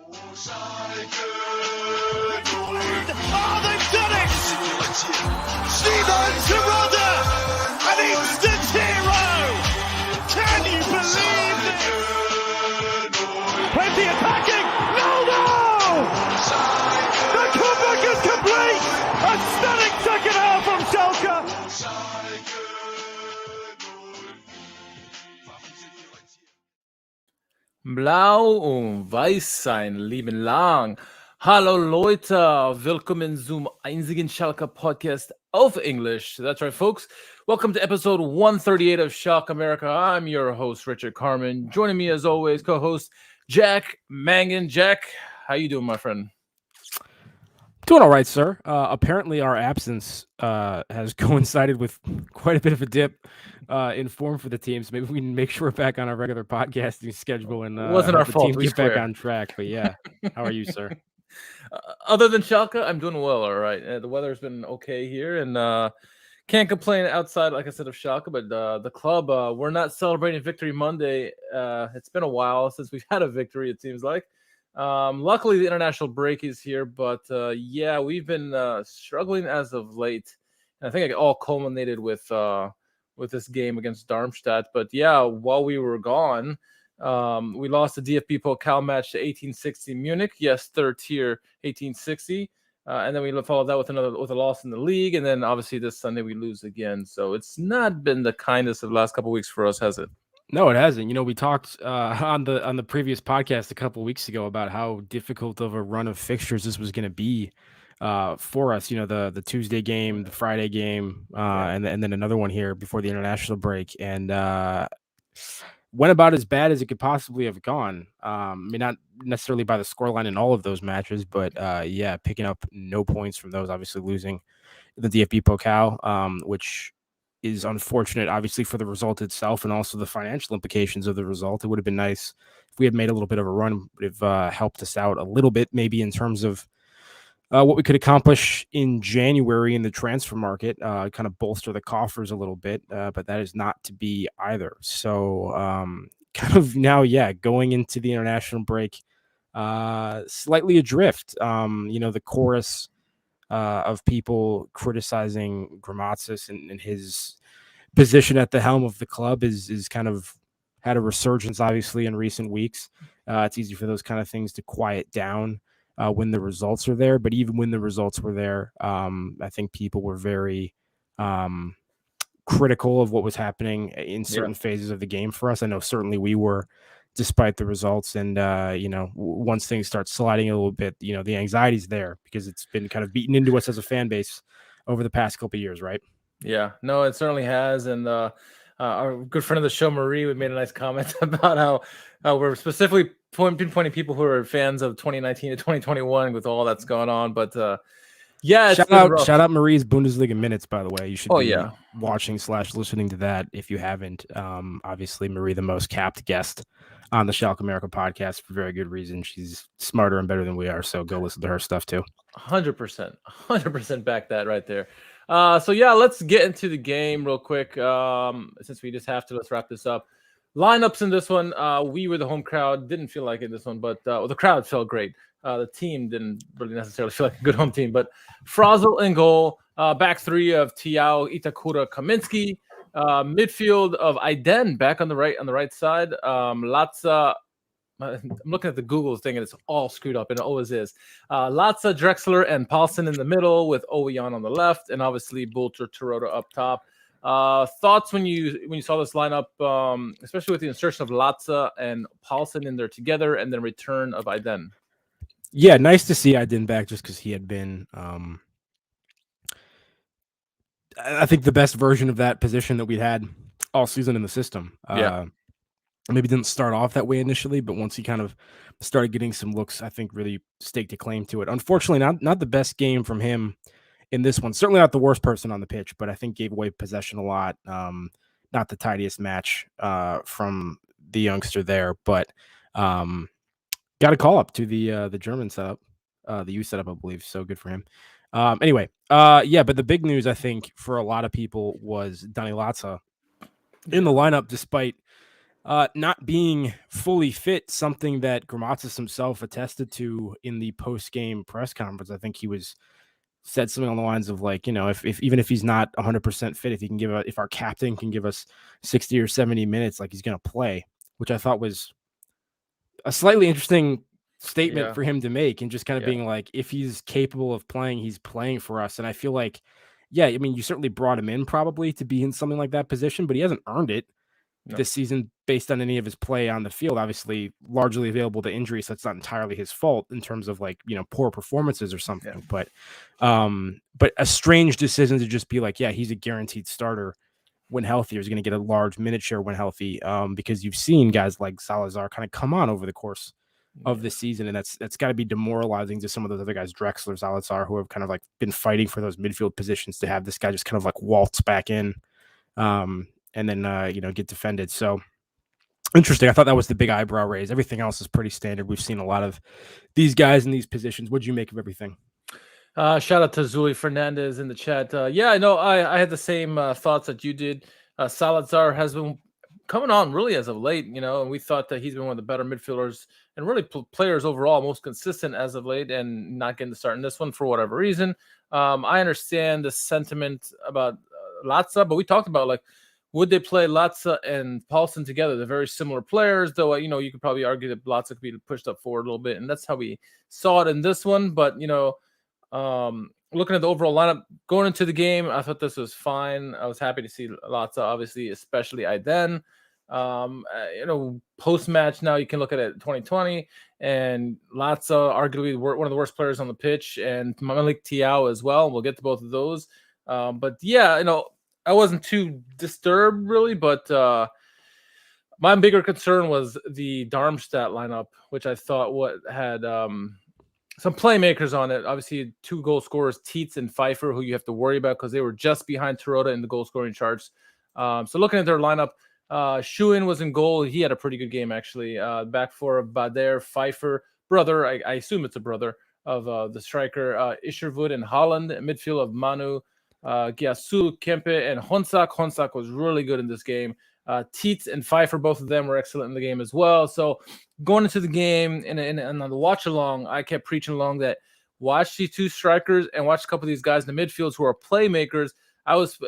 Oh, they've done it! Simon Terodde, an instant hero! Can you believe it? Plenty attacking! No! The comeback is complete! A stunning second half from Schalke! Blau und weiß sein Leben lang. Hallo Leute, willkommen zum einzigen Schalke Podcast auf English. That's right, folks. Welcome to episode 138 of SchalkeMerica. I'm your host, Richard Carmen. Joining me as always, co-host Jack Mangan. Jack, how you doing, my friend? Doing all right, sir. Apparently, our absence has coincided with quite a bit of a dip in form for the team. So maybe we can make sure we're back on our regular podcasting schedule and wasn't our fault. Team get back on track. But yeah, how are you, sir? Other than Schalke, I'm doing well. All right. The weather's been okay here, and can't complain outside, like I said, of Schalke. But the club, we're not celebrating Victory Monday. It's been a while since we've had a victory. It seems like. Luckily, the international break is here, but yeah, we've been struggling as of late. And I think it all culminated with this game against Darmstadt. But yeah, while we were gone, we lost the DFB Pokal match to 1860 Munich. Yes, third tier 1860. And then we followed that with a loss in the league. And then obviously this Sunday we lose again. So it's not been the kindest of the last couple of weeks for us, has it? No, it hasn't. You know, we talked on the previous podcast a couple of weeks ago about how difficult of a run of fixtures this was going to be for us. You know, the Tuesday game, the Friday game, and then another one here before the international break, and went about as bad as it could possibly have gone. I mean, not necessarily by the scoreline in all of those matches, but yeah, picking up no points from those. Obviously, losing the DFB Pokal, which is unfortunate, obviously, for the result itself and also the financial implications of the result. It would have been nice if we had made a little bit of a run. It would have helped us out a little bit, maybe in terms of what we could accomplish in January in the transfer market, kind of bolster the coffers a little bit, but that is not to be either. So kind of now, yeah, going into the international break, slightly adrift. You know, the chorus of people criticizing Grammozis and his position at the helm of the club is kind of had a resurgence, obviously, in recent weeks. It's easy for those kind of things to quiet down when the results are there. But even when the results were there, I think people were very critical of what was happening in certain phases of the game for us. I know certainly we were, despite the results. And, you know, once things start sliding a little bit, you know, the anxiety's there because it's been kind of beaten into us as a fan base over the past couple of years, right? Yeah, no, it certainly has. And our good friend of the show, Marie, we made a nice comment about how we're specifically pinpointing people who are fans of 2019 to 2021 with all that's going on. But yeah, shout out Marie's Bundesliga minutes, by the way. You should be watching / listening to that if you haven't. Obviously, Marie, the most capped guest on the SchalkeMerica podcast for very good reason. She's smarter and better than we are, so go listen to her stuff too. 100% back that right there. So yeah, let's get into the game real quick. Since we just have to, let's wrap this up. Lineups in this one, we were the home crowd. Didn't feel like it in this one, but the crowd felt great. The team didn't really necessarily feel like a good home team, but Frazel in goal, back three of Tiao, Itakura, Kaminsky. Midfield of Aiden back on the right side. Latza, I'm looking at the Google thing and it's all screwed up, and it always is. Latza, Drexler, and Paulsen in the middle with Oweyan on the left, and obviously Bulter, Terodde up top. Thoughts when you saw this lineup, especially with the insertion of Latza and Paulsen in there together, and then return of Aiden. Yeah, nice to see Aiden back just because he had been. I think the best version of that position that we'd had all season in the system. Maybe didn't start off that way initially, but once he kind of started getting some looks, I think really staked a claim to it. Unfortunately, not the best game from him in this one. Certainly not the worst person on the pitch, but I think gave away possession a lot. Not the tidiest match from the youngster there, but got a call up to the German setup, the U setup, I believe. So good for him. Anyway, yeah, but the big news, I think, for a lot of people was Dani Latza in the lineup, despite not being fully fit, something that Grammozis himself attested to in the post-game press conference. I think he said something on the lines of like, if even if he's not 100% fit, if our captain can give us 60 or 70 minutes, like he's going to play, which I thought was a slightly interesting statement for him to make, and just kind of being like, if he's capable of playing, he's playing for us. And I feel like, I mean, you certainly brought him in probably to be in something like that position, but he hasn't earned it this season based on any of his play on the field. Obviously, largely available to injury, so it's not entirely his fault in terms of like, poor performances or something. But a strange decision to just be like, he's a guaranteed starter when healthy, or is going to get a large minute share when healthy, because you've seen guys like Salazar kind of come on over the course of the season, and that's got to be demoralizing to some of those other guys, Drexler, Salazar, who have kind of like been fighting for those midfield positions, to have this guy just kind of like waltz back in. And then, get defended. So interesting. I thought that was the big eyebrow raise. Everything else is pretty standard. We've seen a lot of these guys in these positions. What'd you make of everything? Shout out to Zuli Fernandez in the chat. I know I had the same thoughts that you did. Salazar has been coming on really as of late, and we thought that he's been one of the better midfielders and really players overall, most consistent as of late, and not getting to start in this one for whatever reason. I understand the sentiment about Latza, but we talked about like, would they play Latza and Paulson together? They're very similar players, though. You could probably argue that Latza could be pushed up forward a little bit, and that's how we saw it in this one. But looking at the overall lineup going into the game, I thought this was fine. I was happy to see Latza, obviously, especially Aiden. Post match now you can look at it 2020, and Latza arguably one of the worst players on the pitch, and Malik Tiao as well. We'll get to both of those. I wasn't too disturbed really, but my bigger concern was the Darmstadt lineup, which I thought had some playmakers on it. Obviously, 2 goal scorers, Tietz and Pfeiffer, who you have to worry about because they were just behind Terodde in the goal scoring charts. So looking at their lineup, Schuin was in goal. He had a pretty good game, actually. Back for Bader, Pfeiffer, brother. I assume it's a brother of the striker. Isherwood and Holland. Midfield of Manu, Giasu, Kempe, and Honsak. Honsak was really good in this game. Tietz and Pfeiffer, both of them were excellent in the game as well. So going into the game and on the watch along, I kept preaching along that watch these 2 strikers and watch a couple of these guys in the midfields who are playmakers. I was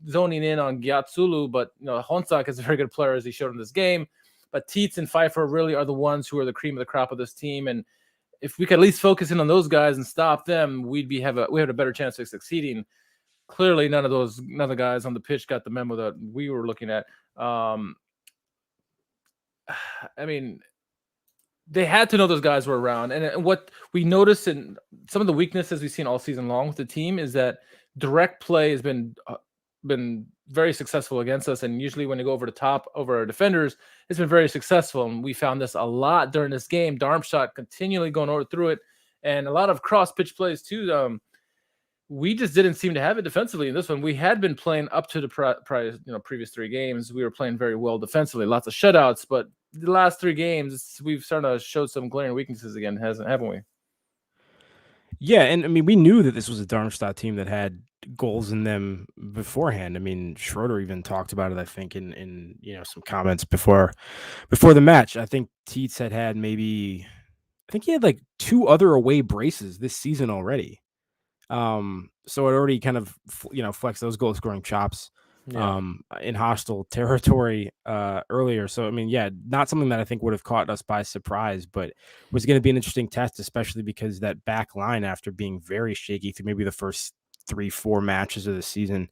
zoning in on Giatsulu, but Honsak is a very good player as he showed in this game. But Tietz and Pfeiffer really are the ones who are the cream of the crop of this team, and if we could at least focus in on those guys and stop them, we had a better chance of succeeding. Clearly, none of the guys on the pitch got the memo that we were looking at. I mean, they had to know those guys were around. And what we noticed in some of the weaknesses we've seen all season long with the team is that direct play has been very successful against us. And usually when you go over the top, over our defenders, it's been very successful. And we found this a lot during this game. Darmstadt continually going through it, and a lot of cross pitch plays too. We just didn't seem to have it defensively in this one. We had been playing up to the previous 3 games. We were playing very well defensively, lots of shutouts, but the last 3 games, we've started to show some glaring weaknesses again, haven't we? Yeah, and I mean, we knew that this was a Darmstadt team that had goals in them beforehand. I mean, Schroeder even talked about it, I think, in some comments before the match. I think Tietz had maybe, I think he had like 2 other away braces this season already. So it already kind of flexed those goal scoring chops in hostile territory earlier. So I mean, not something that I think would have caught us by surprise, but was going to be an interesting test, especially because that back line, after being very shaky through maybe the first 3-4 matches of the season,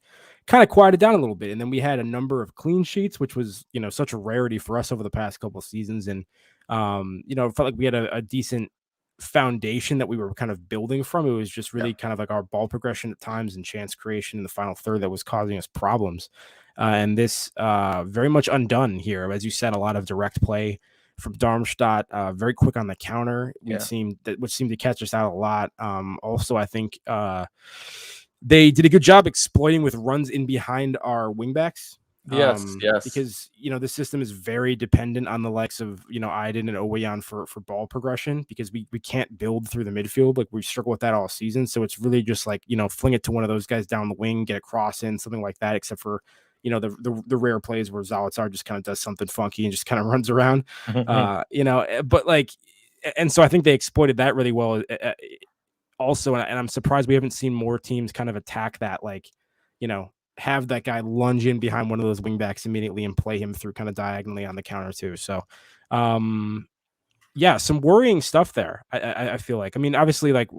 kind of quieted down a little bit. And then we had a number of clean sheets, which was such a rarity for us over the past couple of seasons. And it felt like we had a decent foundation that we were kind of building from. It was just really kind of like our ball progression at times and chance creation in the final third that was causing us problems. And this very much undone here. As you said, a lot of direct play from Darmstadt, very quick on the counter, which seemed to catch us out a lot. Also, I think they did a good job exploiting with runs in behind our wingbacks. Yes. Because the system is very dependent on the likes of Aiden and Owayan for ball progression, because we can't build through the midfield. Like, we struggle with that all season. So it's really just like fling it to one of those guys down the wing, get a cross in, something like that. Except for the rare plays where Zalazar just kind of does something funky and just kind of runs around, but like, and so I think they exploited that really well also. And I'm surprised we haven't seen more teams kind of attack that, like, have that guy lunge in behind one of those wingbacks immediately and play him through kind of diagonally on the counter too. So, yeah, some worrying stuff there. I feel like, I mean, obviously, like,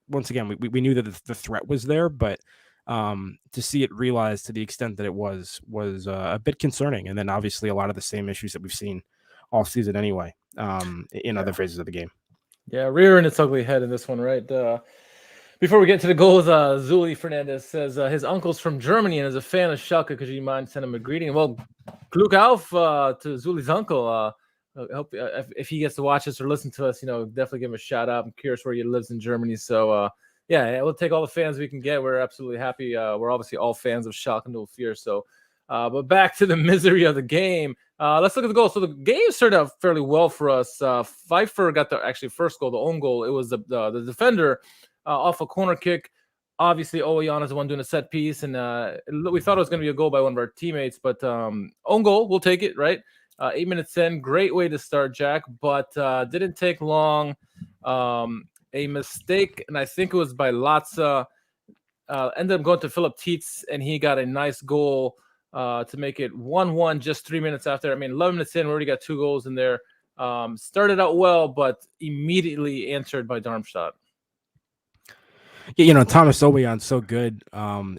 once again, we knew that the threat was there, but to see it realized to the extent that it was a bit concerning. And then obviously a lot of the same issues that we've seen all season anyway, in other phases of the game. Yeah, rearing its ugly head in this one, right? Before we get to the goals, Zuli Fernandez says his uncle's from Germany and is a fan of Schalke. Could you mind sending him a greeting? Well, Glück auf to Zuli's uncle. I hope if he gets to watch us or listen to us, definitely give him a shout out. I'm curious where he lives in Germany. So, yeah, we'll take all the fans we can get. We're absolutely happy. We're obviously all fans of Schalke, no fear. So, but back to the misery of the game. Let's look at the goal. So the game started out fairly well for us. Pfeiffer got the actually first goal, the own goal. It was the defender off a corner kick. Obviously, Owayan is the one doing a set piece, and we thought it was going to be a goal by one of our teammates, but own goal, we'll take it, right? 8 minutes in, great way to start, Jack, but didn't take long. A mistake, and I think it was by Latza, ended up going to Philip Tietz, and he got a nice goal to make it 1-1 just 3 minutes after. I mean, 11 minutes in, we already got 2 goals in there. Started out well, but immediately answered by Darmstadt. Yeah, Thomas Owayan's so good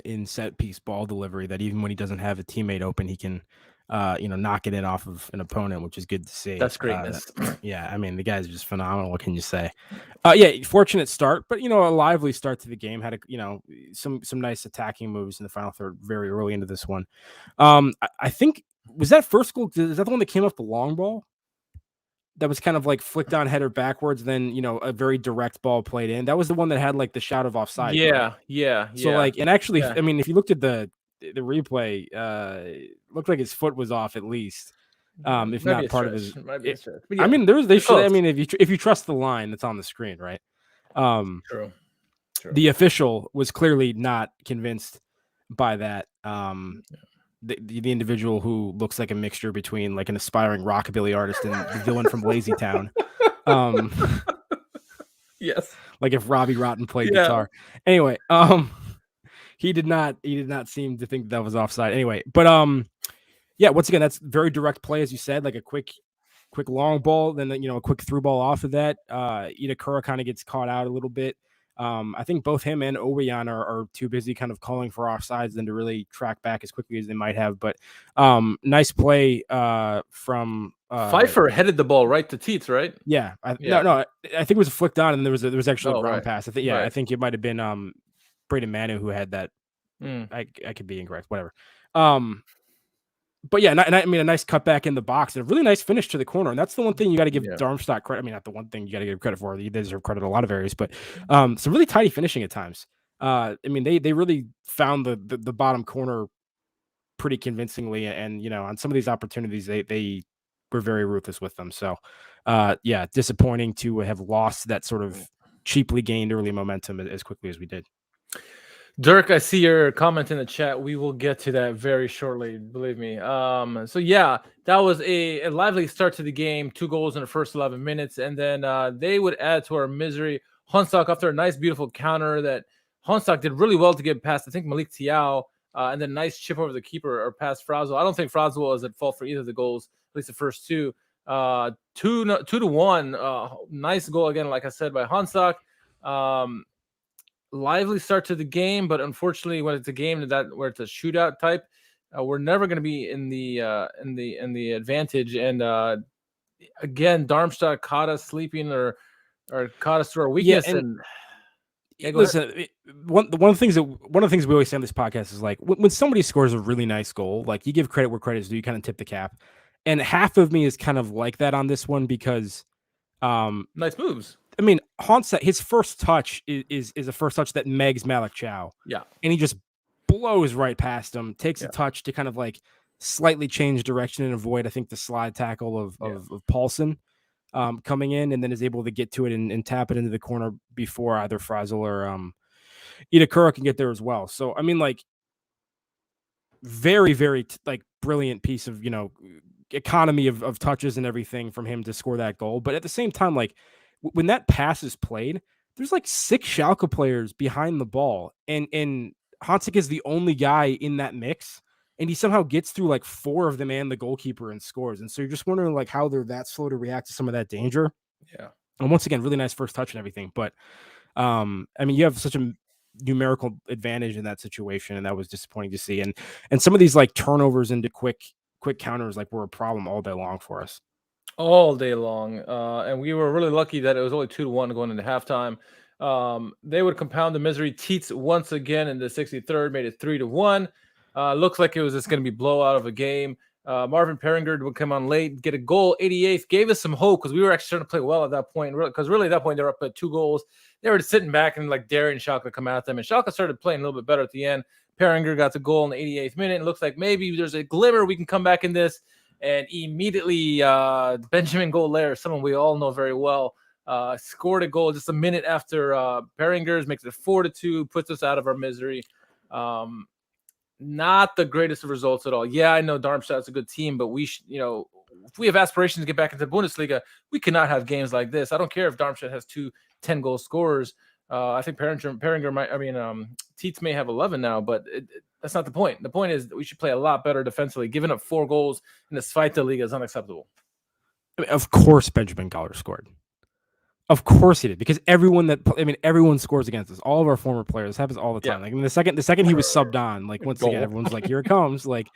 in set piece ball delivery that even when he doesn't have a teammate open, he can knock it in off of an opponent, which is good to see. That's greatness. Yeah, I mean, the guy's just phenomenal. What can you say? Yeah, fortunate start, but a lively start to the game. Had some nice attacking moves in the final third very early into this one. I think, was that first goal? Is that the one that came off the long ball? That was kind of like flicked on header backwards, then a very direct ball played in. That was the one that had like the shout of offside. Yeah. So like, and actually, I mean, if you looked at the replay, it looked like his foot was off at least, if not part of his. Yeah, I mean, they should. I mean, if you trust the line that's on the screen, right? True. The official was clearly not convinced by that. The individual who looks like a mixture between like an aspiring rockabilly artist and the villain from Lazy Town. Yes. Like if Robbie Rotten played guitar. Anyway, he did not seem to think that was offside. Anyway, but yeah, once again, that's very direct play, as you said, like a quick long ball, then a quick through ball off of that. Itakura kind of gets caught out a little bit. I think both him and Owayan are too busy kind of calling for offsides than to really track back as quickly as they might have. But nice play from Pfeiffer headed the ball right to Tietz, right? Yeah. No, I think it was flicked on, and there was actually a ground pass. I think I think it might have been Braden Manu who had that. I could be incorrect. Whatever. But yeah, and I mean, a nice cutback in the box and a really nice finish to the corner. And that's the one thing you got to give Darmstadt credit. I mean, not the one thing you got to give credit for. They deserve credit in a lot of areas, but some really tidy finishing at times. I mean, they really found the bottom corner pretty convincingly. And, on some of these opportunities, they were very ruthless with them. So, yeah, disappointing to have lost that sort of cheaply gained early momentum as quickly as we did. Dirk, I see your comment in the chat. We will get to that very shortly, believe me. So yeah, that was a lively start to the game. 2 goals in the first 11 minutes, and then they would add to our misery. Honstock after a nice, beautiful counter that Honstock did really well to get past, I think, Malik Tiao, and then nice chip over the keeper or past Frazel. I don't think Frazel was at fault for either of the goals, at least the first 2. 2-1. Nice goal again, like I said, by Honstock. Lively start to the game, but unfortunately, when it's a game where it's a shootout type, we're never going to be in the advantage. And again, Darmstadt caught us sleeping or caught us through our weakness. Listen, one of the things we always say on this podcast is like when somebody scores a really nice goal, like you give credit where credit is due, you kind of tip the cap. And half of me is kind of like that on this one because nice moves. I mean, Honsa, his first touch is a first touch that megs Malik Chow. Yeah. And he just blows right past him, takes a touch to kind of like slightly change direction and avoid, I think, the slide tackle of Paulson coming in, and then is able to get to it and tap it into the corner before either Frazel or Itakura can get there as well. So, I mean, like, very, very like brilliant piece of, economy of touches and everything from him to score that goal. But at the same time, like when that pass is played, there's like 6 Schalke players behind the ball, and Hansik is the only guy in that mix, and he somehow gets through like 4 of them and the goalkeeper and scores. And so you're just wondering like how they're that slow to react to some of that danger. Yeah. And once again, really nice first touch and everything. But I mean, you have such a numerical advantage in that situation, and that was disappointing to see. And some of these like turnovers into quick counters like were a problem all day long for us. All day long. And we were really lucky that it was only 2-1 going into halftime. They would compound the misery. Teets once again in the 63rd made it 3-1. Looks like it was just going to be blowout of a game. Marvin Perringer would come on late, get a goal, 88th, gave us some hope because we were actually starting to play well at that point. Because really at that point, they were up at 2 goals. They were just sitting back and like daring Schalke to come at them. And Schalke started playing a little bit better at the end. Perringer got the goal in the 88th minute. It looks like maybe there's a glimmer we can come back in this. And immediately Benjamin Golair, someone we all know very well, scored a goal just a minute after Perringer's, makes it 4-2, puts us out of our misery. Not the greatest of results at all. Yeah, I know Darmstadt's a good team, but we if we have aspirations to get back into the Bundesliga, we cannot have games like this. I don't care if Darmstadt has 2 10-goal scorers. I think Perringer might. I mean, Teets may have 11 now, but that's not the point. The point is that we should play a lot better defensively. Giving up 4 goals in this fight the league is unacceptable. I mean, of course, Benjamin Golair scored. Of course he did, because everyone scores against us. All of our former players happens all the time. Yeah. Like the second he was subbed on, like once again, everyone's like, here it comes. Like,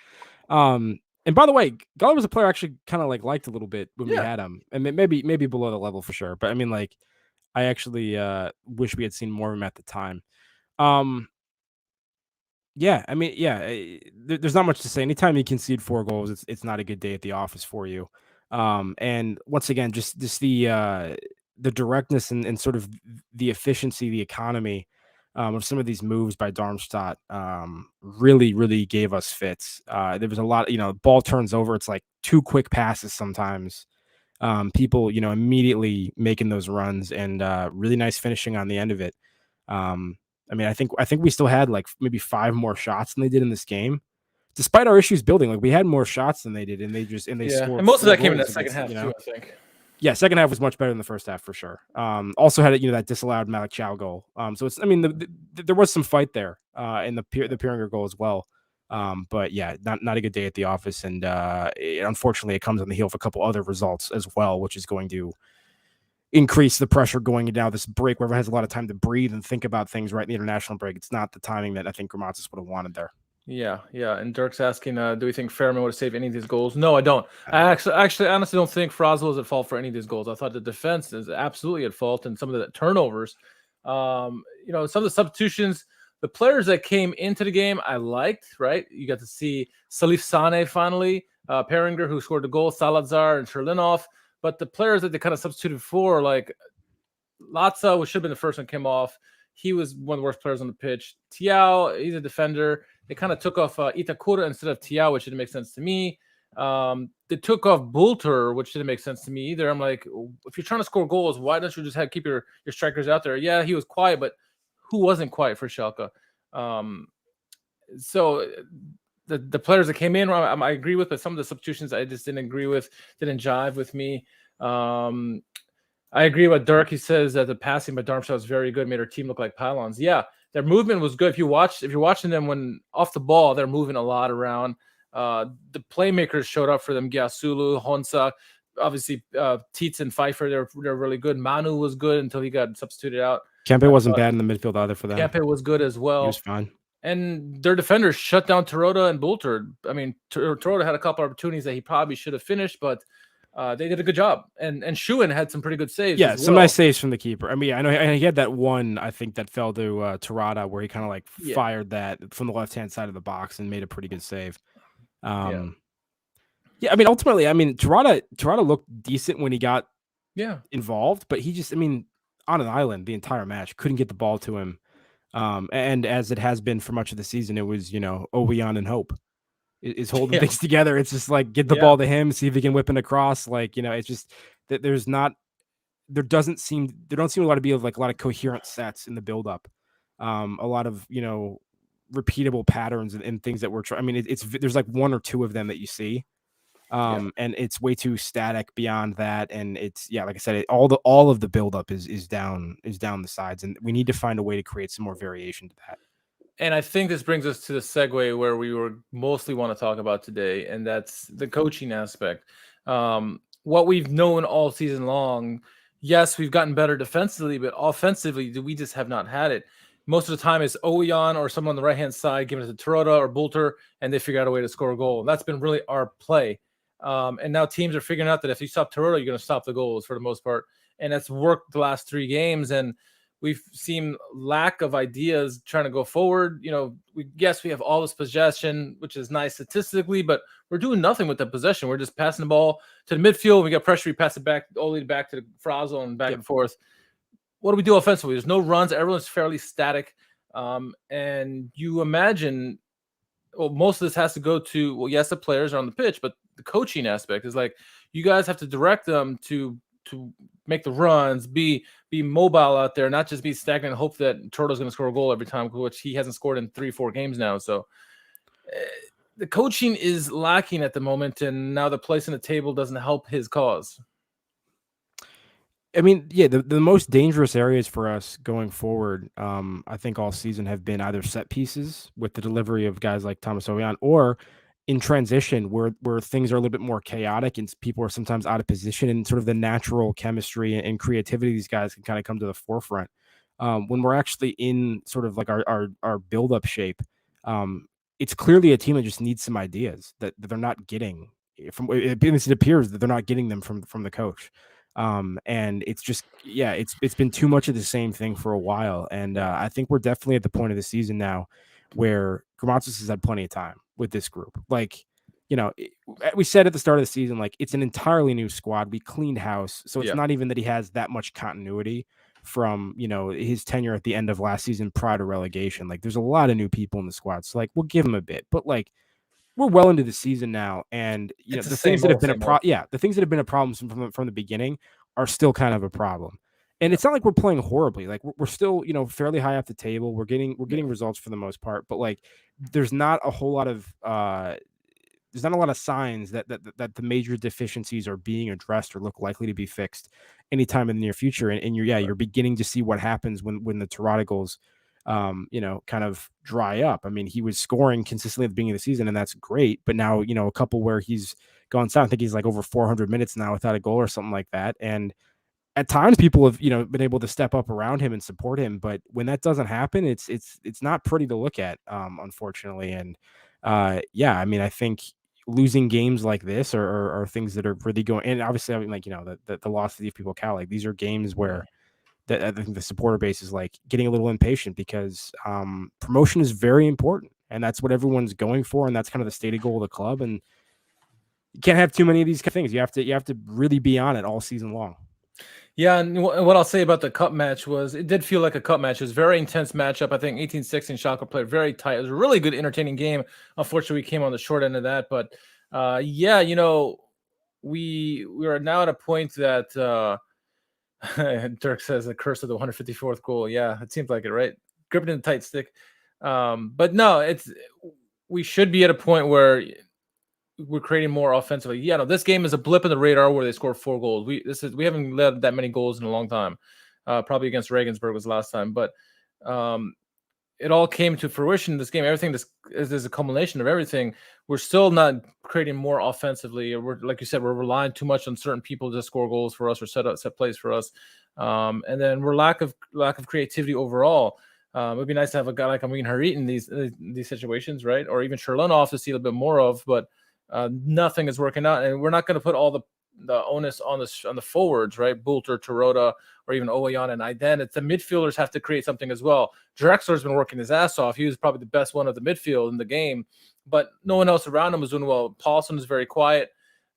and by the way, Golair was a player I actually kind of like liked a little bit when we had him, and maybe below the level for sure. But I mean, like, I actually wish we had seen more of him at the time. Yeah, I mean, there's not much to say. Anytime you concede 4 goals, it's not a good day at the office for you. And once again, just the directness and sort of the efficiency, the economy of some of these moves by Darmstadt really, really gave us fits. There was a lot, ball turns over. It's like 2 quick passes sometimes. People, immediately making those runs, and really nice finishing on the end of it. I mean, I think we still had like maybe 5 more shots than they did in this game, despite our issues building. Like we had more shots than they did, and they scored. And most of that came in the second half too, I think. Yeah, second half was much better than the first half for sure. Also had that disallowed Malik Chow goal. So it's, I mean, there was some fight there in the Pieringer goal as well. But yeah, not a good day at the office, and unfortunately, it comes on the heel of a couple other results as well, which is going to increase the pressure going into now this break where everyone has a lot of time to breathe and think about things right in the international break. It's not the timing that I think Grammozis would have wanted there. Yeah. And Dirk's asking, do we think Fairman would have saved any of these goals? No, I don't. I actually honestly don't think Frazel was at fault for any of these goals. I thought the defense is absolutely at fault, and some of the turnovers. Some of the substitutions, the players that came into the game, I liked, right? You got to see Salif Sane finally, Perringer, who scored the goal, Salazar and Cherlinov. But the players that they kind of substituted for, like Latza, which should have been the first one, came off. He was one of the worst players on the pitch. Tiao, he's a defender. They kind of took off Itakura instead of Tiao, which didn't make sense to me. They took off Bulter, which didn't make sense to me either. I'm like, if you're trying to score goals, why don't you just keep your strikers out there? Yeah, he was quiet, but who wasn't quiet for Schalke? So the players that came in, I agree with, but some of the substitutions I just didn't agree with, didn't jive with me. I agree with Dirk. He says that the passing by Darmstadt was very good, made our team look like pylons. Yeah, their movement was good. If you're watching them when off the ball, they're moving a lot around. The playmakers showed up for them. Gyasulu, Honsa, obviously Teets and Pfeiffer, they're really good. Manu was good until he got substituted out. Kempe wasn't bad in the midfield either for them. Kempe was good as well. He was fine. And their defenders shut down Terodde and Bulter. I mean, Terodde had a couple opportunities that he probably should have finished, but they did a good job. And Schuhen had some pretty good saves. Yeah, some nice saves from the keeper. I mean, I know he had that one, I think, that fell to Terodde, where he kind of like fired that from the left-hand side of the box and made a pretty good save. Yeah, I mean, ultimately, Terodde looked decent when he got involved, but he just, on an island the entire match, couldn't get the ball to him. And as it has been for much of the season, it was, Owian and Hope is holding things together. It's just like, get the ball to him, see if he can whip it across. Like, it's just that there don't seem a lot of coherent sets in the buildup. A lot of, repeatable patterns and things that we're trying. I mean, there's like one or two of them that you see. And it's way too static beyond that. And it's, like I said, all of the buildup is down the sides, and we need to find a way to create some more variation to that. And I think this brings us to the segue where we were mostly want to talk about today, and that's the coaching aspect. What we've known all season long, yes, we've gotten better defensively, but offensively, we just have not had it. Most of the time, it's Oyan or someone on the right-hand side giving it to Terodde or Bulter, and they figure out a way to score a goal. That's been really our play. And now teams are figuring out that if you stop Terodde, you're going to stop the goals for the most part. And that's worked the last 3 games. And we've seen lack of ideas trying to go forward. We have all this possession, which is nice statistically, but we're doing nothing with the possession. We're just passing the ball to the midfield. We got pressure. We pass it back, only back to the Frazel and back and forth. What do we do offensively? There's no runs. Everyone's fairly static. And you imagine, most of this has to go to, yes, the players are on the pitch, but the coaching aspect is like, you guys have to direct them to make the runs, be mobile out there, not just be stagnant and hope that Terodde's going to score a goal every time, which he hasn't scored in 3-4 games now. So the coaching is lacking at the moment, and now the place in the table doesn't help his cause. I mean, the most dangerous areas for us going forward, I think all season have been either set pieces with the delivery of guys like Thomas Oyan, or in transition where things are a little bit more chaotic and people are sometimes out of position, and sort of the natural chemistry and creativity of these guys can kind of come to the forefront. When we're actually in sort of like our build-up shape, it's clearly a team that just needs some ideas that they're not getting from. It appears that they're not getting them from the coach. And it's just, it's been too much of the same thing for a while. And I think we're definitely at the point of the season now where Grammozis has had plenty of time with this group. Like, we said at the start of the season, like, it's an entirely new squad. We cleaned house. So it's not even that he has that much continuity from, his tenure at the end of last season prior to relegation. Like, there's a lot of new people in the squad. So like, we'll give him a bit, but like, we're well into the season now, and the things that have been the things that have been a problem from the beginning are still kind of a problem. And it's not like we're playing horribly. Like, we're still, fairly high up the table. We're getting results for the most part, but like, there's not a whole lot of signs that the major deficiencies are being addressed or look likely to be fixed anytime in the near future. And you're beginning to see what happens when the Terodde goals kind of dry up. I mean, he was scoring consistently at the beginning of the season, and that's great. But now, a couple where he's gone down, I think he's like over 400 minutes now without a goal or something like that. And at times people have, been able to step up around him and support him. But when that doesn't happen, it's not pretty to look at, unfortunately. And I mean, I think losing games like this are things that are really going. And obviously, I mean, like, the loss to these people, Cal, like, these are games where that I think the supporter base is like getting a little impatient because promotion is very important, and that's what everyone's going for, and that's kind of the stated goal of the club. And you can't have too many of these things. You have to really be on it all season long. Yeah, and what I'll say about the cup match was it did feel like a cup match. It was a very intense matchup. I think 18-16 Schalke played very tight. It was a really good, entertaining game. Unfortunately, we came on the short end of that, but we are now at a point that. Dirk says the curse of the 154th goal. Yeah, it seems like it, right? Gripping in a tight stick. But no, we should be at a point where we're creating more offensively. This game is a blip in the radar where they scored 4 goals. We haven't led that many goals in a long time. Probably against Regensburg was the last time, but it all came to fruition in this game. Everything is a culmination of everything. We're still not creating more offensively. We're, like you said, we're relying too much on certain people to score goals for us or set plays for us. And then we're lack of creativity overall. It'd be nice to have a guy like Amin Harit in these situations, right? Or even Sherlunov to see a little bit more of, but nothing is working out. And we're not going to put all the onus on the forwards, right? Bulter, Terodde, or even Oyan and Aiden. It's the midfielders have to create something as well. Drexler's been working his ass off. He was probably the best one of the midfield in the game, but no one else around him was doing well. Paulson is very quiet.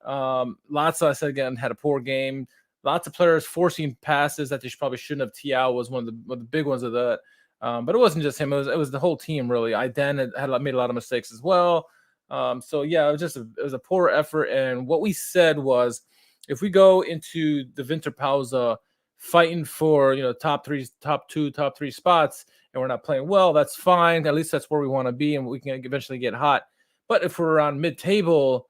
Latza, I said again, had a poor game. Lots of players forcing passes that they probably shouldn't have. Tiao was one of the big ones of that. But it wasn't just him. It was the whole team, really. Aiden had made a lot of mistakes as well. It was a poor effort. And what we said was, if we go into the Winterpause fighting for top 2, top 3 spots, and we're not playing well, that's fine. At least that's where we want to be, and we can eventually get hot. But if we're around mid-table,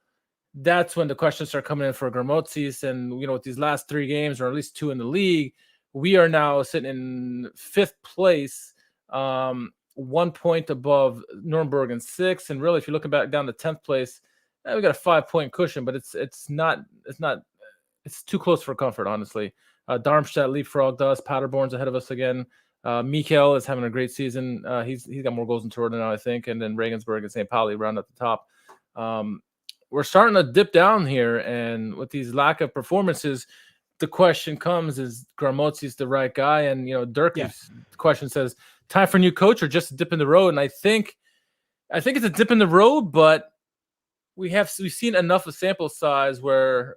that's when the questions start coming in for Grammozis. And, with these last 3 games, or at least 2 in the league, we are now sitting in 5th place, 1 point above Nuremberg in 6th. And really, if you're looking back down to 10th place, we got a 5-point cushion, but it's too close for comfort, honestly. Darmstadt leapfrogged us. Paderborn's ahead of us again. Mikel is having a great season. He's got more goals than Terodde now, I think. And then Regensburg and St. Pauli round at the top. We're starting to dip down here, and with these lack of performances, the question comes: is Grammozis the right guy? And Dirk's question says, "Time for a new coach, or just a dip in the road?" And I think it's a dip in the road, but we've seen enough of sample size where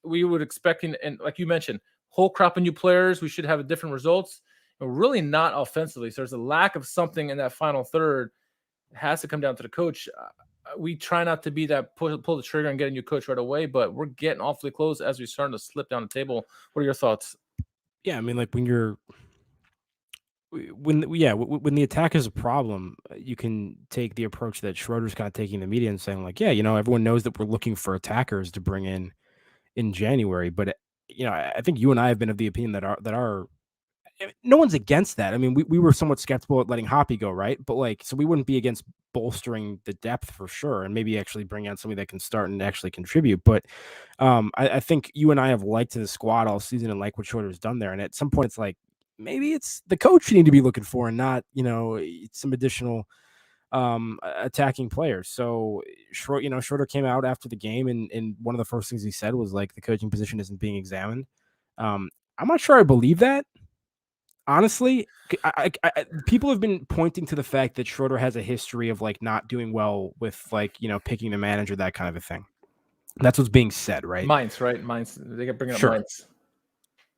we would expect, and like you mentioned, whole crop of new players, we should have different results. And really not offensively. So there's a lack of something in that final third. It has to come down to the coach. We try not to be that pull the trigger and get a new coach right away, but we're getting awfully close as we're starting to slip down the table. What are your thoughts? Yeah, I mean, like when the attack is a problem, you can take the approach that Schroeder's kind of taking the media and saying like, everyone knows that we're looking for attackers to bring in January, but I think you and I have been of the opinion that no one's against that. I mean, we were somewhat skeptical at letting Hoppy go, right? But so we wouldn't be against bolstering the depth for sure, and maybe actually bring out somebody that can start and actually contribute. But I think you and I have liked the squad all season and like what Schroeder's done there. And at some point, it's like maybe it's the coach you need to be looking for, and not some additional attacking players. So Schroeder came out after the game, and one of the first things he said was like the coaching position isn't being examined. I'm not sure I believe that. Honestly, people have been pointing to the fact that Schroeder has a history of like not doing well with picking the manager, that kind of a thing. That's what's being said, right? Mainz, right? Mainz. They got bringing up Sure. Mainz.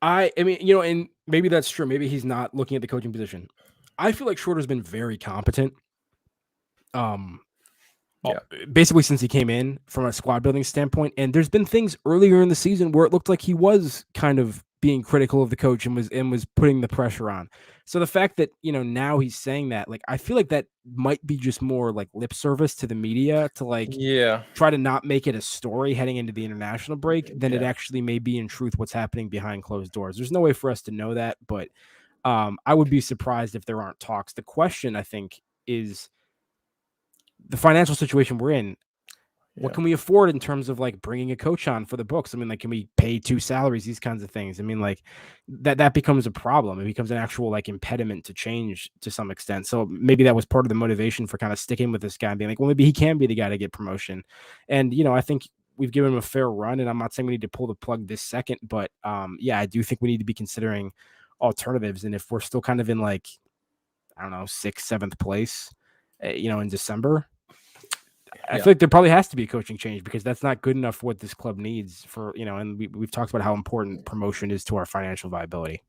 I mean, and maybe that's true. Maybe he's not looking at the coaching position. I feel like Schroeder's been very competent. Basically since he came in from a squad building standpoint, and there's been things earlier in the season where it looked like he was kind of being critical of the coach and was putting the pressure on. So the fact that, now he's saying that, like, I feel like that might be just more like lip service to the media to try to not make it a story heading into the international break than it actually may be in truth what's happening behind closed doors. There's no way for us to know that, but I would be surprised if there aren't talks. The question, I think, is the financial situation we're in. What can we afford in terms of like bringing a coach on for the books? I mean, like, can we pay 2 salaries, these kinds of things? I mean, like that becomes a problem. It becomes an actual like impediment to change to some extent. So maybe that was part of the motivation for kind of sticking with this guy and being like, well, maybe he can be the guy to get promotion. And, I think we've given him a fair run, and I'm not saying we need to pull the plug this second, but I do think we need to be considering alternatives. And if we're still kind of in like, I don't know, 6th, 7th place, in December, I feel like there probably has to be a coaching change, because that's not good enough for what this club needs for, and we've talked about how important promotion is to our financial viability.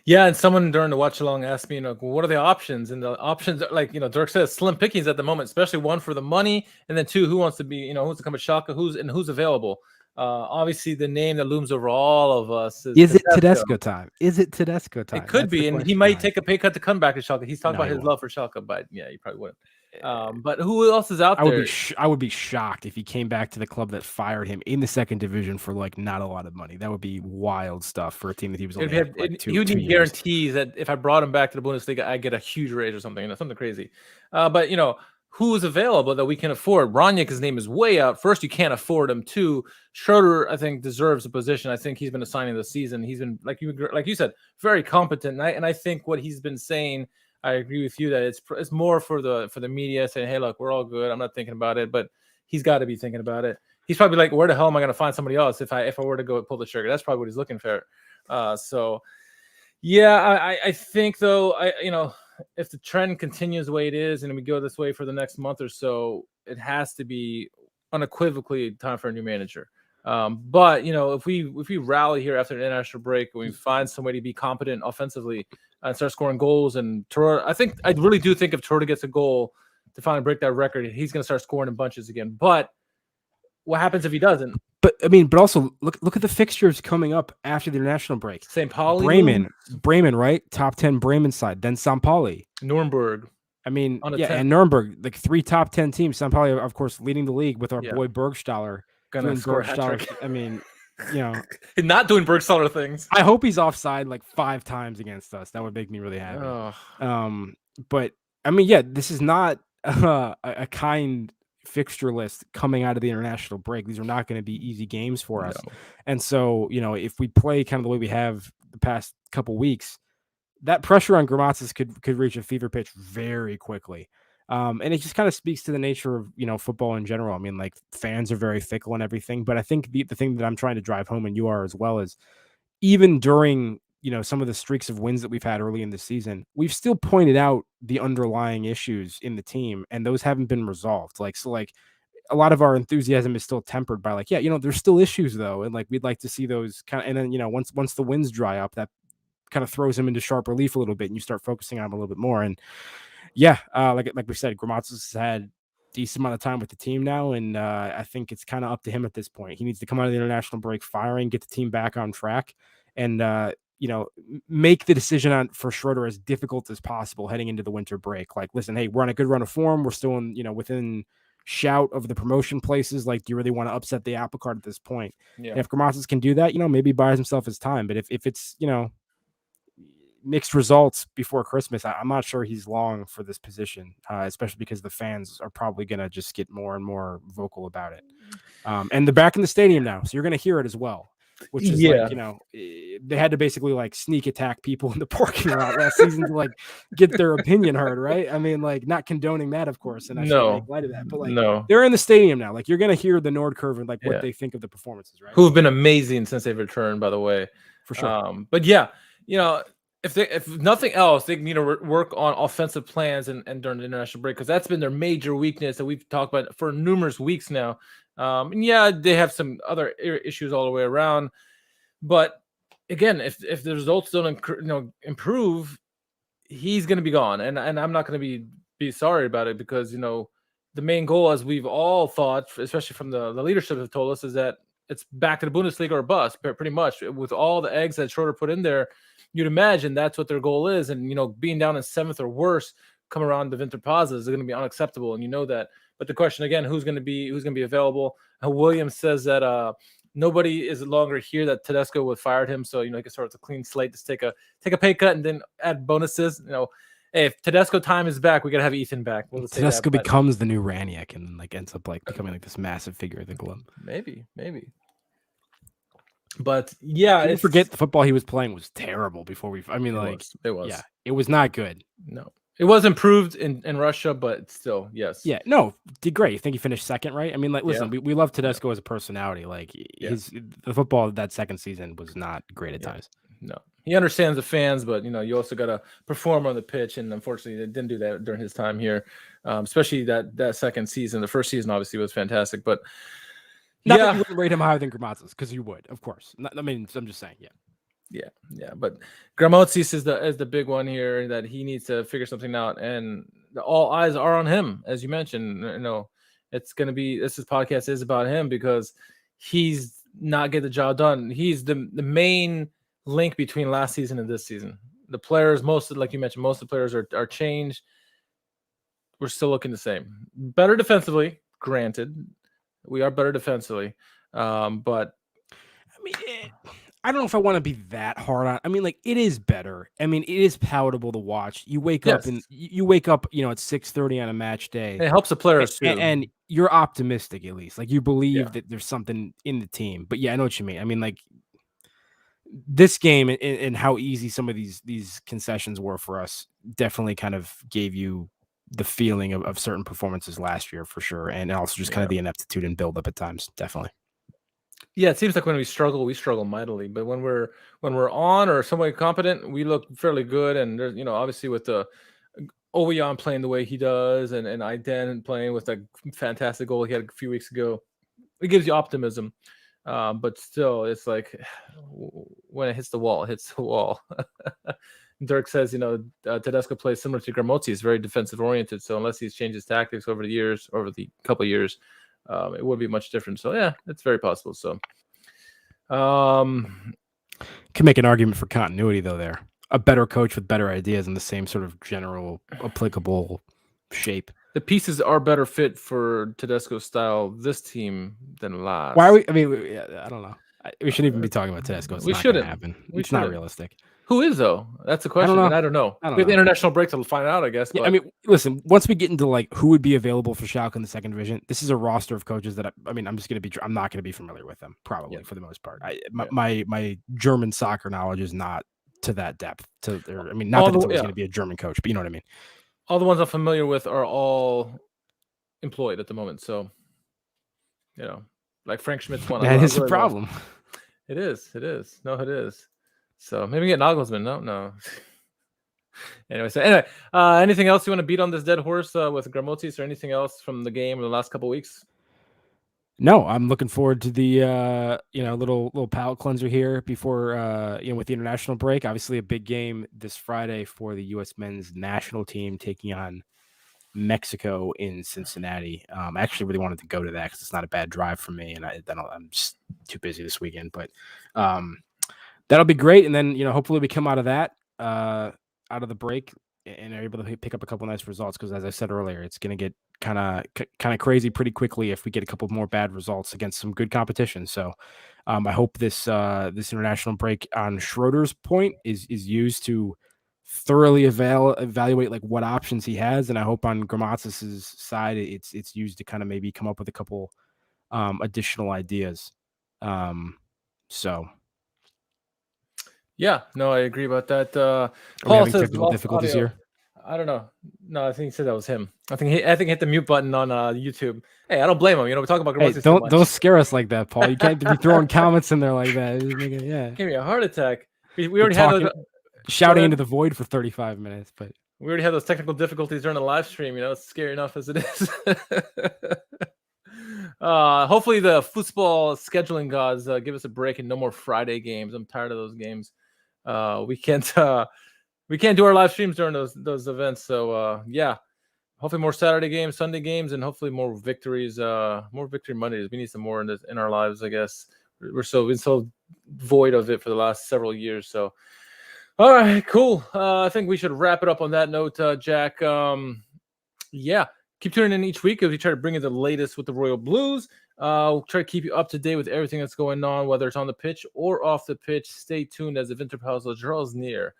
Yeah, and someone during the watch along asked me, what are the options? And the options are like, Dirk says, slim pickings at the moment, especially one for the money, and then 2, who wants to be, who's to come at Schalke, who's available. Obviously, the name that looms over all of us is it Tedesco time? Is it Tedesco time? It could be, and he might take a pay cut to come back to Schalke. He's talking about his love for Schalke, but he probably wouldn't. But who else is out there? I would be shocked if he came back to the club that fired him in the 2nd division for like not a lot of money. That would be wild stuff for a team that he was only had like 2 He would need 2 years. guarantees that if I brought him back to the Bundesliga, I get a huge raise or something, something crazy. But who is available that we can afford? Ronick's name is way out. First, you can't afford him. 2, Schroeder, I think, deserves a position. I think he's been a signing this season. He's been, like you said, very competent. And I think what he's been saying, I agree with you that it's more for the media saying, hey, look, we're all good. I'm not thinking about it, but he's got to be thinking about it. He's probably like, where the hell am I going to find somebody else if I were to go pull the trigger? That's probably what he's looking for. I think though, if the trend continues the way it is and we go this way for the next month or so, it has to be unequivocally time for a new manager. But if we rally here after the international break and we find some way to be competent offensively and start scoring goals, and Terodde, I really do think if Terodde gets a goal to finally break that record, he's going to start scoring in bunches again. But what happens if he doesn't? But I mean, but also look at the fixtures coming up after the international break. St. Pauli, Bremen, right? Top 10 Bremen side, then St. Pauli, Nuremberg. I mean, and Nuremberg, like 3 top 10 teams. St. Pauli, of course, leading the league with our boy Bergstaller. Gonna score a hat-trick. I mean, not doing Bergstaller things. I hope he's offside like 5 times against us. That would make me really happy. But I mean, yeah, this is not a kind fixture list coming out of the international break. These are not going to be easy games for us. And so, if we play kind of the way we have the past couple weeks, that pressure on Grammozis could reach a fever pitch very quickly. And it just kind of speaks to the nature of, football in general. I mean, like, fans are very fickle and everything, but I think the thing that I'm trying to drive home, and you are as well, is even during, some of the streaks of wins that we've had early in the season, we've still pointed out the underlying issues in the team, and those haven't been resolved. Like, a lot of our enthusiasm is still tempered by like, there's still issues though. And like, we'd like to see those kind of, and then, once the wins dry up, that kind of throws him into sharp relief a little bit, and you start focusing on him a little bit more. And like we said, Grammozis has had decent amount of time with the team now, and I think it's kind of up to him at this point. He needs to come out of the international break firing, get the team back on track, and make the decision for Schroeder as difficult as possible heading into the winter break. Like, listen, hey, we're on a good run of form. We're still in, within shout of the promotion places. Like, do you really want to upset the apple cart at this point? Yeah. And if Grammozis can do that, maybe he buys himself his time. But if it's, mixed results before Christmas, I'm not sure he's long for this position, especially because the fans are probably going to just get more and more vocal about it. And they're back in the stadium now, so you're going to hear it as well, which is like, they had to basically like sneak attack people in the parking lot last season to like get their opinion heard, right? I mean, like, not condoning that, of course, and I shouldn't make light of that, but like, they're in the stadium now. Like, you're going to hear the Nord curve and like what they think of the performances, right? Who have been amazing since they've returned, by the way. For sure. But yeah, if nothing else, they need to work on offensive plans and during the international break, because that's been their major weakness that we've talked about for numerous weeks now. And they have some other issues all the way around, but again, if the results don't improve, he's going to be gone, and I'm not going to be sorry about it, because the main goal, as we've all thought, especially from the leadership have told us, is that it's back to the Bundesliga or bust, pretty much. With all the eggs that Schroeder put in there, you'd imagine that's what their goal is. And, being down in 7th or worse come around the Winterpause is going to be unacceptable. And that. But the question, again, who's going to be available? Williams says that nobody is longer here, that Tedesco would fired him. So, he can start with a clean slate, just take a pay cut and then add bonuses. Hey, if Tedesco time is back, we got to have Ethan back. Tedesco becomes the new Raniak and like ends up like becoming like this massive figure of the club. Maybe. But yeah, don't forget the football he was playing was terrible before it was. Yeah, it was not good. No, it was improved in Russia, but still, yes. Yeah, no, did great. I think he finished second, right? I mean, like, listen, we love Tedesco as a personality. Like, the football of that second season was not great at times. No, he understands the fans, but you also got to perform on the pitch, and unfortunately, they didn't do that during his time here, especially that second season. The first season obviously was fantastic, but not that you wouldn't rate him higher than Grammozis, because you would, of course. I'm just saying, yeah. But Grammozis is the big one here, that he needs to figure something out, and all eyes are on him, as you mentioned. It's going to be, this podcast is about him, because he's not getting the job done. He's the main link between last season and this season. The players, like you mentioned, most of the players are changed. We're still looking the same. Better defensively, granted. We are better defensively, but I mean, I don't know if I want to be that hard on. I mean, like, it is better. I mean, it is palatable to watch. You wake up at 6:30 on a match day. It helps the players too, and you're optimistic, at least. Like, you believe that there's something in the team. But yeah, I know what you mean. I mean, like, this game and how easy some of these concessions were for us definitely kind of gave you the feeling of certain performances last year, for sure, and also just kind of the ineptitude and build up at times, definitely. Yeah, it seems like when we struggle mightily, but when we're on or somewhat competent, we look fairly good. And there's obviously with the Ovejan playing the way he does, and Iden playing with a fantastic goal he had a few weeks ago, it gives you optimism. But still, it's like when it hits the wall, it hits the wall. Dirk says, Tedesco plays similar to Grammozis, very defensive oriented. So unless he's changed his tactics over the couple of years, it would be much different. So yeah, it's very possible. So, can make an argument for continuity though. There, a better coach with better ideas in the same sort of general applicable shape. The pieces are better fit for Tedesco's style this team than last. Why are we? I mean, I don't know. We shouldn't even be talking about Tedesco. It's we not shouldn't. Happen. It's not realistic. Who is though? That's the question. I don't know. We have the international break to find out, I guess. Yeah, I mean, listen. Once we get into like who would be available for Schalke in the second division, this is a roster of coaches that I'm not going to be familiar with them probably for the most part. My German soccer knowledge is not to that depth. Not that it's always going to be a German coach, but you know what I mean. All the ones I'm familiar with are all employed at the moment, so like Frank Schmidt's one. That is a problem. It is. No, it is. So maybe get Nagelsmann. No. Anyway, anything else you want to beat on this dead horse with Grammozis or anything else from the game in the last couple of weeks? No, I'm looking forward to the little palate cleanser here before with the international break. Obviously, a big game this Friday for the U.S. men's national team taking on Mexico in Cincinnati. I actually really wanted to go to that because it's not a bad drive for me, and I'm just too busy this weekend. But that'll be great, and then hopefully we come out of that, out of the break, and are able to pick up a couple nice results. Because as I said earlier, it's going to get kind of crazy pretty quickly if we get a couple more bad results against some good competition. So I hope this international break, on Schroeder's point, is used to thoroughly evaluate like what options he has, and I hope on Grammozis' side it's used to kind of maybe come up with a couple additional ideas. So yeah, no, I agree about that. Paul says technical difficulties audio. here. I don't know. No, I think he said that was him. I think he hit the mute button on YouTube. Hey, I don't blame him. We talk about Grammozis. Hey, don't scare us like that, Paul. You can't be throwing comments in there like that. Give me a heart attack. We already had shouting into the void for 35 minutes, but we already had those technical difficulties during the live stream. It's scary enough as it is. Hopefully the football scheduling gods give us a break and no more Friday games. I'm tired of those games. We can't do our live streams during those events. So hopefully more Saturday games, Sunday games, and hopefully more victories, more victory Mondays. We need some more in our lives, I guess. We're so void of it for the last several years. So all right, cool. I think we should wrap it up on that note, Jack. Keep tuning in each week as we try to bring you the latest with the Royal Blues. We'll try to keep you up to date with everything that's going on, whether it's on the pitch or off the pitch. Stay tuned as the Winterpause draws near.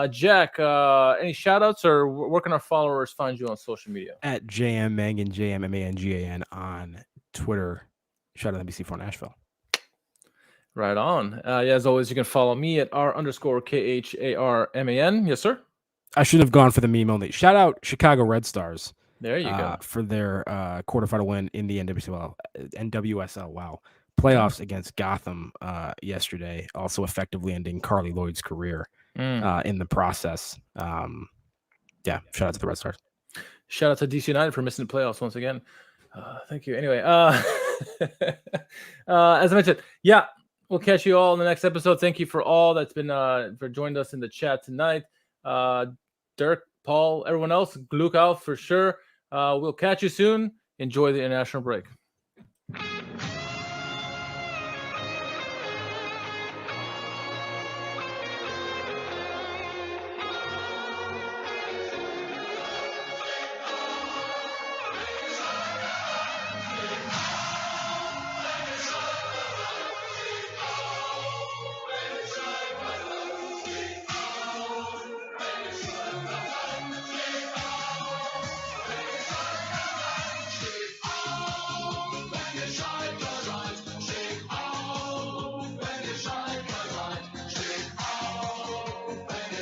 Jack, any shout-outs, or where can our followers find you on social media? At JMMangan, JMMANGAN on Twitter. Shout out to NBC4 Nashville. Right on. As always, you can follow me at R_KHARMAN. Yes, sir. I should have gone for the meme only. Shout out Chicago Red Stars. There you go. For their quarterfinal win in the NWSL. Wow. Playoffs against Gotham yesterday, also effectively ending Carly Lloyd's career in the process. Shout out to the Red Stars. Shout out to DC United for missing the playoffs once again. Thank you. Anyway, as I mentioned, we'll catch you all in the next episode. Thank you for all that's been for joining us in the chat tonight. Dirk, Paul, everyone else, look out for sure. We'll catch you soon. Enjoy the international break.